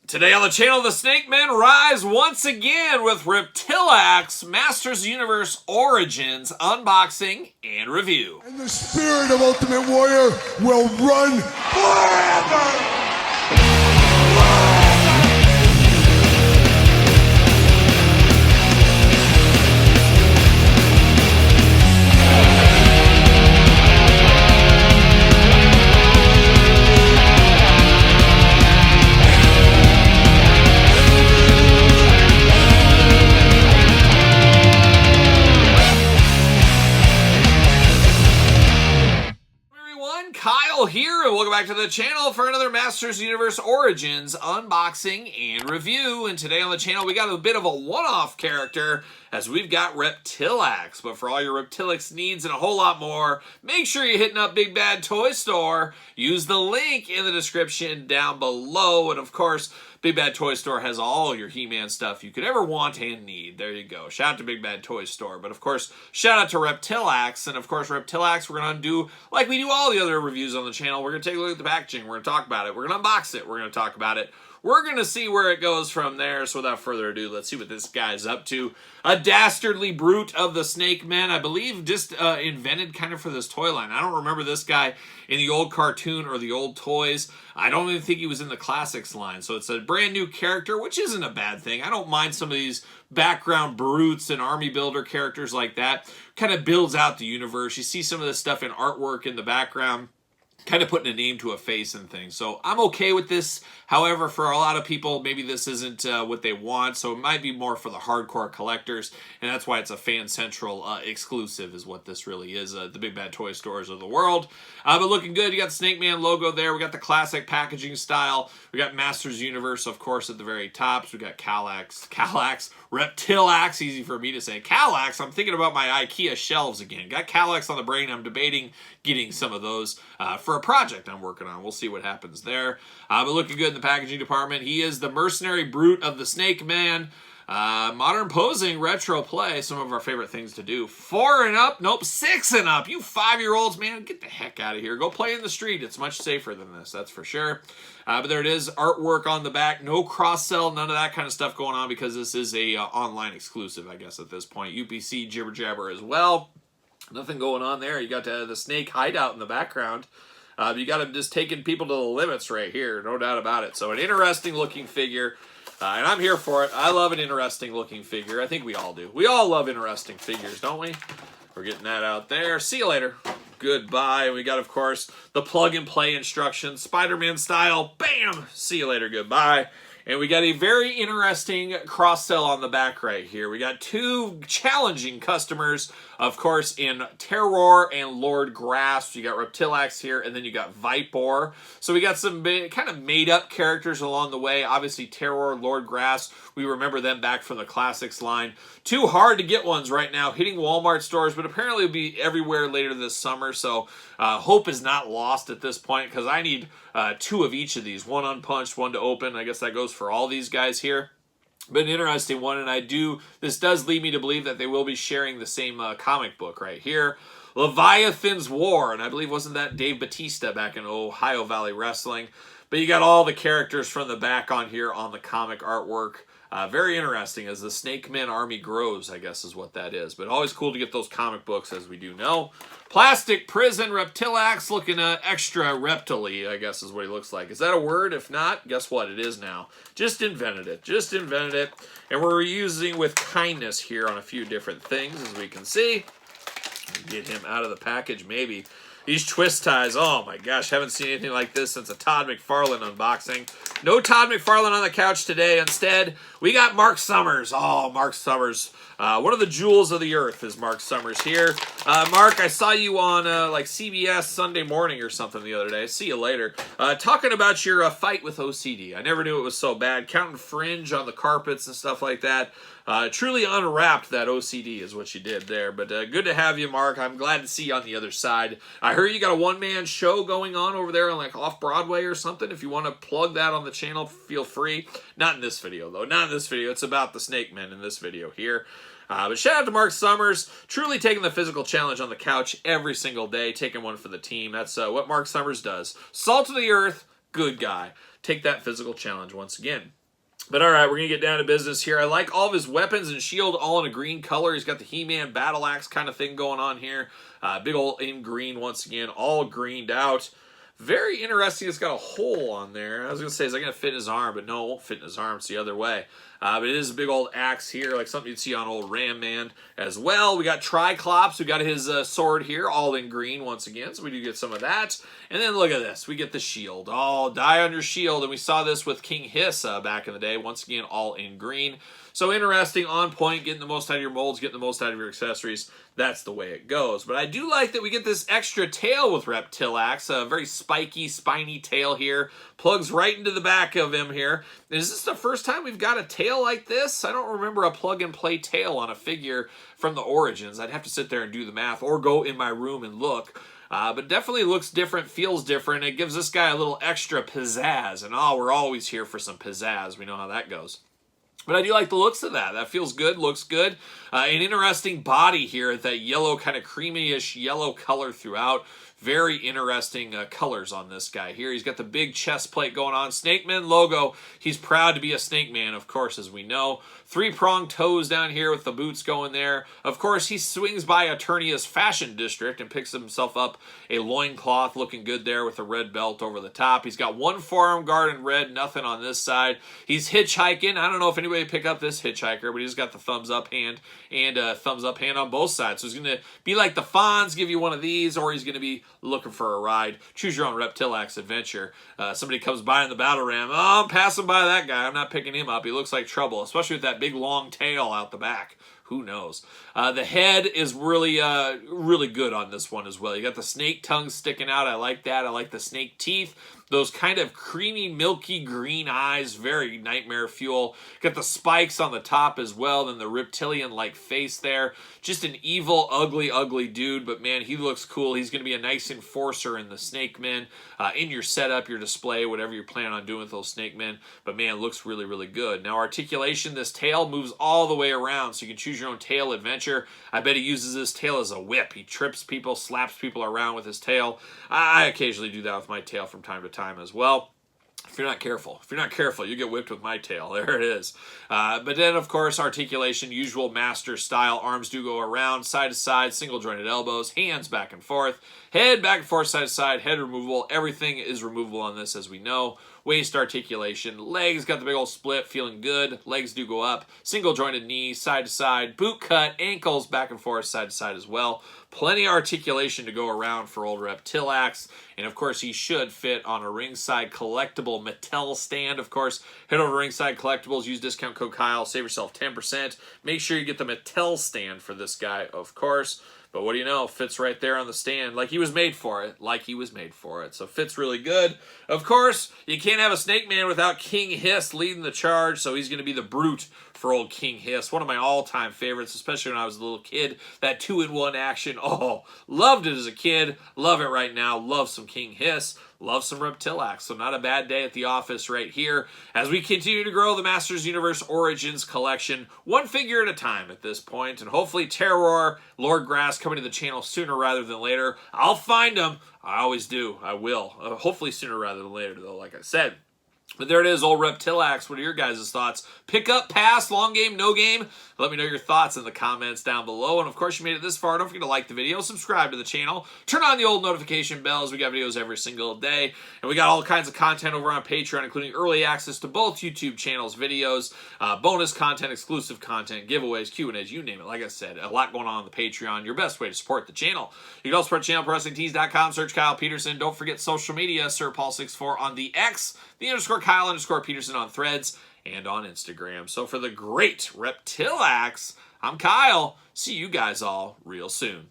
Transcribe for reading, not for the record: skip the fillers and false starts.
Today on the channel, the Snake Men rise once again with Reptilax Masters Universe Origins unboxing and review. And the spirit of Ultimate Warrior will run forever! Here and welcome back to the channel for another Masters Universe Origins unboxing and review. And today on the channel we got a bit of a one-off character as we've got Reptilax. But for all your Reptilax needs and a whole lot more, make sure you're hitting up Big Bad Toy Store. Use the link in the description down below, and of course Big Bad Toy Store has all your He-Man stuff you could ever want and need. There you go. Shout out to Big Bad Toy Store. But of course, shout out to Reptilax. And of course, Reptilax, we're going to do like we do all the other reviews on the channel. We're going to take a look at the packaging. We're going to talk about it. We're going to unbox it. We're going to talk about it. We're going to see where it goes from there. So without further ado, let's see what this guy's up to. A dastardly brute of the Snake Men, I believe just invented kind of for this toy line. I don't remember this guy in the old cartoon or the old toys. I don't even think he was in the classics line. So it's a brand new character, which isn't a bad thing. I don't mind some of these background brutes and army builder characters like that. Kind of builds out the universe. You see some of this stuff in artwork in the background, kind of putting a name to a face and things. So I'm okay with this. However, for a lot of people, maybe this isn't what they want. So it might be more for the hardcore collectors. And that's why it's a Fan Central exclusive is what this really is. The Big Bad Toy Stores of the world. But looking good. You got the Snake Man logo there. We got the classic packaging style. We got Masters Universe, of course, at the very top. So we got Reptilax, Reptilax, easy for me to say. Kallax, I'm thinking about my IKEA shelves again. Got Kallax on the brain. I'm debating getting some of those for a project I'm working on. We'll see what happens there. But looking good in the packaging department. He is the mercenary brute of the Snake Man. Modern posing, retro play, some of our favorite things to do. 4 and up, nope, 6 and up. You 5-year-olds, man, get the heck out of here. Go play in the street. It's much safer than this, that's for sure. But there it is, artwork on the back. No cross-sell, none of that kind of stuff going on because this is a online exclusive, I guess, at this point. UPC jibber jabber as well. Nothing going on there. You got the snake hideout in the background. You got him just taking people to the limits right here, no doubt about it. So an interesting looking figure, and I'm here for it. I love an interesting looking figure. I think we all do. We all love interesting figures, don't we? We're getting that out there. See you later. Goodbye. We got, of course, the plug and play instructions, Spider-Man style. Bam! See you later. Goodbye. And we got a very interesting cross-sell on the back right here. We got 2 challenging customers, of course, in Terror and Lord Grasp. You got Reptilax here, and then you got Viper. So we got some kind of made-up characters along the way. Obviously, Terror, Lord Grasp, we remember them back from the Classics line. 2 hard-to-get ones right now, hitting Walmart stores, but apparently will be everywhere later this summer. So hope is not lost at this point, because I need 2 of each of these. 1 unpunched, 1 to open. I guess that goes for all these guys here. But an interesting one, and this does lead me to believe that they will be sharing the same comic book right here. Leviathan's War, and I believe wasn't that Dave Batista back in Ohio Valley Wrestling. But you got all the characters from the back on here on the comic artwork. Very interesting as the Snake Men army grows, I guess is what that is. But always cool to get those comic books, as we do know. Plastic Prison Reptilax, looking extra reptile-y, I guess is what he looks like. Is that a word? If not, guess what? It is now. Just invented it. Just invented it. And we're using with kindness here on a few different things, as we can see. Get him out of the package, maybe. These twist ties, oh my gosh, haven't seen anything like this since a Todd McFarlane unboxing. No Todd McFarlane on the couch today. Instead, we got Mark Summers. Oh, Mark Summers. One of the jewels of the earth is Mark Summers here. Mark, I saw you on like CBS Sunday Morning or something the other day. See you later. Talking about your fight with OCD. I never knew it was so bad. Counting fringe on the carpets and stuff like that. Truly unwrapped that OCD is what you did there. But good to have you, Mark. I'm glad to see you on the other side. I heard you got a one-man show going on over there on like off-Broadway or something. If you want to plug that on the channel, feel free. Not in this video, though. Not in this video. It's about the Snake Men in this video here. But shout out to Mark Summers, truly taking the physical challenge on the couch every single day, taking one for the team. That's what Mark Summers does. Salt of the earth, Good guy. Take that physical challenge once again. But all right, we're going to get down to business here. I like all of his weapons and shield all in a green color. He's got the He-Man battle axe kind of thing going on here. Big old in green once again, all greened out. Very interesting. It's got a hole on there. I was going to say, is that going to fit in his arm? But no, it won't fit in his arm. It's the other way. But it is a big old axe here, like something you'd see on old Ram Man as well. We got Triclops. We got his sword here, all in green once again. So we do get some of that. And then look at this. We get the shield. All die on your shield. And we saw this with King Hiss back in the day. Once again, all in green. So interesting, on point, getting the most out of your molds, getting the most out of your accessories. That's the way it goes. But I do like that we get this extra tail with Reptilax. A very spiky, spiny tail here. Plugs right into the back of him here. Is this the first time we've got a tail like this? I don't remember a plug-and-play tail on a figure from the Origins. I'd have to sit there and do the math or go in my room and look. But definitely looks different, feels different. It gives this guy a little extra pizzazz. And we're always here for some pizzazz. We know how that goes. But I do like the looks of that. That feels good, looks good. An interesting body here, that yellow, kind of creamy-ish yellow color throughout. Very interesting colors on this guy here. He's got the big chest plate going on. Snake Man logo. He's proud to be a Snake Man, of course, as we know. 3-pronged toes down here with the boots going there. Of course, he swings by Eternia's fashion district and picks himself up a loincloth, looking good there with a red belt over the top. He's got one forearm guard in red, nothing on this side. He's hitchhiking. I don't know if anybody picked up this hitchhiker, but he's got the thumbs up hand and thumbs up hand on both sides. So he's going to be like the Fonz, give you one of these, or he's going to be looking for a ride. Choose your own Reptilax adventure. Somebody comes by in the battle ram. Oh, I'm passing by that guy. I'm not picking him up. He looks like trouble, especially with that big long tail out the back. Who knows? The head is really, really good on this one as well. You got the snake tongue sticking out. I like that. I like the snake teeth. Those kind of creamy, milky green eyes. Very nightmare fuel. Got the spikes on the top as well. Then the reptilian-like face there. Just an evil, ugly, ugly dude. But man, he looks cool. He's going to be a nice enforcer in the Snake Men. In your setup, your display, whatever you're planning on doing with those Snake Men. But man, it looks really, really good. Now, articulation, this tail moves all the way around. So you can choose your own tail adventure. I bet he uses his tail as a whip. He trips people, slaps people around with his tail. I occasionally do that with my tail from time to time as well. If you're not careful, you get whipped with my tail. There it is. But then, of course, articulation, usual master style. Arms do go around, side to side, single jointed elbows, hands back and forth, head back and forth, side to side, head removable. Everything is removable on this, as we know. Waist articulation, legs got the big old split, feeling good. Legs do go up, single jointed knees, side to side, boot cut, ankles back and forth, side to side as well. Plenty of articulation to go around for old Reptilax. And of course, he should fit on a Ringside Collectible Mattel stand. Of course, head over to Ringside Collectibles, use discount code Kyle, save yourself 10%. Make sure you get the Mattel stand for this guy, of course. But what do you know? Fits right there on the stand like he was made for it. So fits really good. Of course, you can't have a Snake Man without King Hiss leading the charge. So he's going to be the brute for old King Hiss. One of my all-time favorites, especially when I was a little kid. That 2-in-1 action. Oh, loved it as a kid. Love it right now. Love some King Hiss. Love some Reptilax. So not a bad day at the office right here as we continue to grow the Masters Universe Origins collection, one figure at a time at this point. And hopefully Terror, Lord Grass coming to the channel sooner rather than later. I'll find them. I always do. I will. Hopefully sooner rather than later, though, like I said. But there it is, old Reptilax. What are your guys' thoughts? Pick up, pass, long game, no game? Let me know your thoughts in the comments down below. And of course, you made it this far. Don't forget to like the video, subscribe to the channel, turn on the old notification bells. We got videos every single day. And we got all kinds of content over on Patreon, including early access to both YouTube channels, videos, bonus content, exclusive content, giveaways, Q&As, you name it. Like I said, a lot going on the Patreon. Your best way to support the channel. You can also support the channel, ProWrestlingTees.com, search Kyle Peterson. Don't forget social media, SirPaul64 on the X, the _Kyle_Peterson on Threads, and on Instagram. So for the great Reptilax, I'm Kyle. See you guys all real soon.